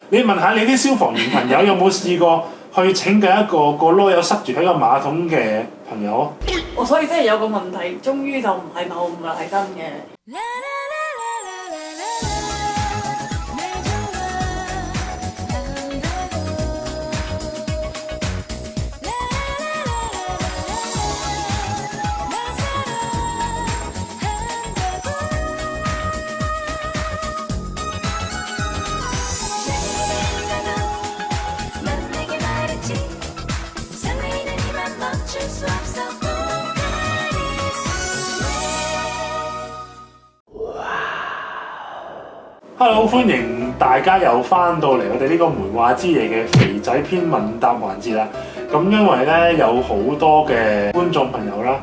你問下你啲消防員朋友有冇試過去拯救一個籮柚塞住喺個馬桶嘅朋友啊？所以真係有個問題，終於就唔係謬誤啦，係真嘅。Hello， 歡迎大家又翻到嚟我哋呢個梅話之夜嘅肥仔篇問答環節啦。咁因為咧有好多嘅觀眾朋友啦，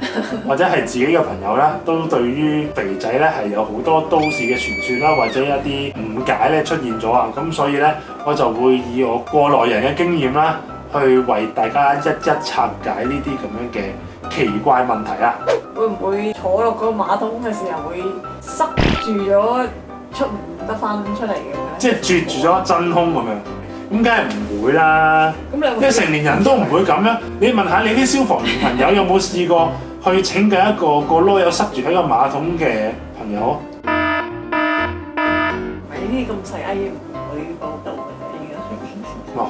或者係自己嘅朋友啦，都對於肥仔咧係有好多都市嘅傳說啦，或者一啲誤解咧出現咗啊。咁所以咧我就會以我過來人嘅經驗啦，去為大家一一拆解呢啲咁樣嘅奇怪問題啊。會唔會坐落個馬桶嘅時候會塞住咗出唔得翻出嚟咁樣？即係啜住咗真空咁樣，咁梗係唔會啦。咁你即係成年人都唔會咁樣。你問下你啲消防員朋友有冇試過去拯救一個籮柚塞住喺個馬桶嘅朋友？唔係呢啲咁細翳唔會報道嘅啫，應該。可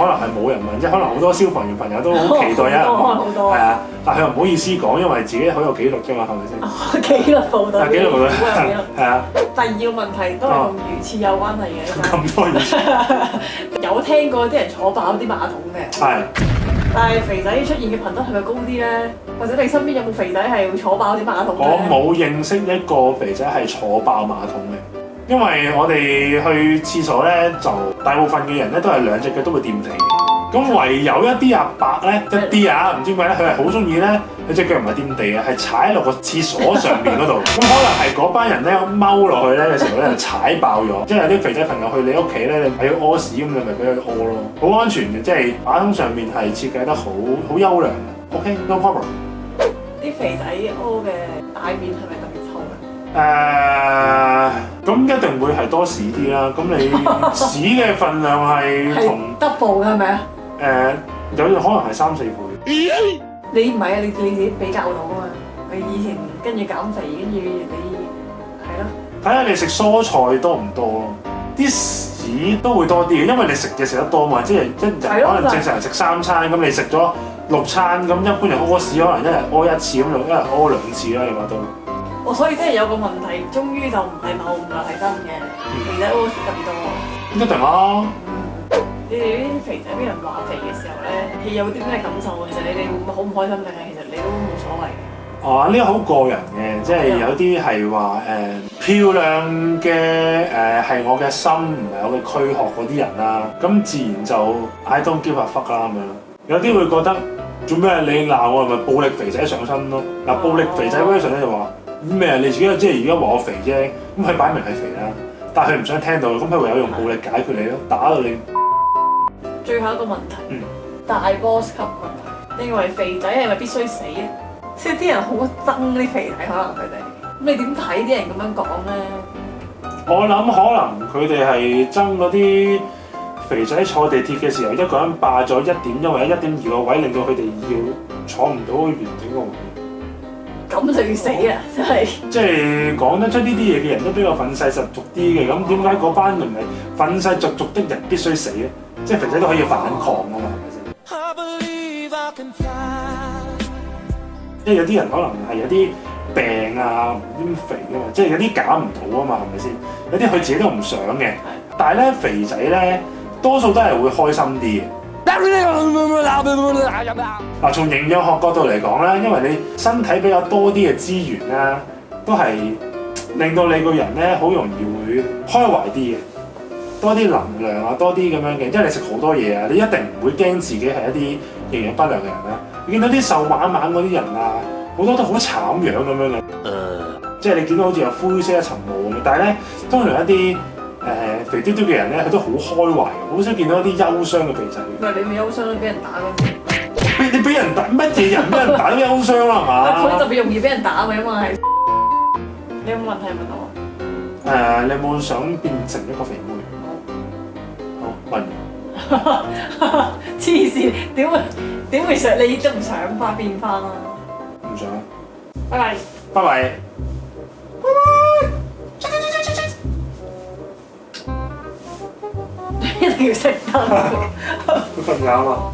能係冇人問，即係可能好多消防員朋友都好期待有人問，係啊，但係又唔好意思講，因為自己好有記錄啫嘛，係咪先？紀律報道。紀律報道。係啊。第二個問題都係同魚翅有關係嘅。咁多魚翅。有聽過啲人坐爆啲馬桶嘅。係。但係肥仔出現嘅頻率係咪高啲咧？或者你身邊有冇肥仔係會坐爆啲馬桶咧？我冇認識一個肥仔係坐爆馬桶嘅。因為我哋去廁所咧，就大部分嘅人咧都係兩隻腳都會掂地，咁唯有一啲阿伯咧，一啲啊，唔知點解咧，佢係好中意咧，佢隻腳唔係掂地嘅，係踩落個廁所上邊嗰度，咁可能係嗰班人咧踎落去咧嘅時候咧就踩爆咗，即係有啲肥仔朋友去你屋企咧，你係要屙屎咁，你咪俾佢屙咯，好安全嘅，即係馬桶上面係設計得好優良嘅。OK，no problem。啲肥仔屙嘅大便係咪特別臭嘅？咁一定會係多屎啲啦。咁你屎嘅份量係同 double 嘅係咪啊？有可能係3-4倍。你唔係啊？你自己比較到啊嘛。你以前跟住減肥，跟住你係咯。睇下你食蔬菜多唔多咯？啲屎都會多啲嘅，因為你食嘢食得多嘛。即係一日可能正常人食3餐，咁你食咗6餐，咁一般人屙屎可能一日屙1次，咁就一日屙2次啦，你話都。所以真係有個問題，終於就唔係謬誤啦，係真嘅。肥仔屙屎特別多。一定啦。你哋呢啲肥仔俾人話肥嘅時候咧，係有啲咩感受？其實你哋會好唔開心定係其實你都冇所謂？呢個好個人嘅，即係有啲係話漂亮嘅係我嘅心，唔係我嘅軀殼嗰啲人啦。咁自然就 I don't give a fuck 啦咁樣。有啲會覺得做咩你鬧我係咪暴力肥仔上身咯？嗱，暴力肥仔 version 咧就話。咩啊？你自己即係而家話我肥啫，咁佢擺明係肥啦，但係佢唔想聽到，咁佢唯有用暴力解決你咯，打到你。最後一個問題，大 boss 級問題，認為肥仔係咪必須死咧？即係啲人好憎啲肥仔，可能佢哋，咁你點睇啲人咁樣講咧？我諗可能佢哋係憎嗰啲肥仔坐地鐵嘅時候，一個人霸咗1點，因為1.2個位令到佢哋要坐唔到完整個位。咁就要死啊！真係，即係講得出呢啲嘢嘅人都比較憤世嫉俗啲嘅，咁點解嗰班人係憤世嫉俗的人必須死咧？即係肥仔都可以反抗啊嘛，係咪先？即係有啲人可能係有啲病啊，唔知點肥啊嘛，即係有啲搞唔到啊嘛，係咪先？有啲佢自己都唔想嘅，但係咧肥仔咧多數都係會開心啲嘅。嗱，從營養學角度嚟講咧，因為你身體比較多啲嘅資源啦，都係令到你個人咧好容易會開懷啲嘅，多啲能量啊，多啲咁樣嘅，因為你食好多嘢啊，你一定唔會驚自己係一啲營養不良嘅人啦。你見到啲瘦蜢蜢嗰啲人啊，好多都好慘樣咁樣嘅，即係你見到好似有灰色一層霧咁，但係咧通常一啲肥嘟嘟嘅人咧，佢都好開懷嘅，好少見到一啲憂傷嘅肥仔。唔係你咪憂傷俾人打嗰陣？你俾人打乜嘢人俾人打都憂傷啦，係嘛？佢特別容易俾人打嘅，因為你有冇問題問我？你有冇想變成一個肥妹？好，問黐線，點會想你都唔想翻變翻啊？唔想。拜拜。拜拜。一定要熄燈。佢瞓覺啊嘛。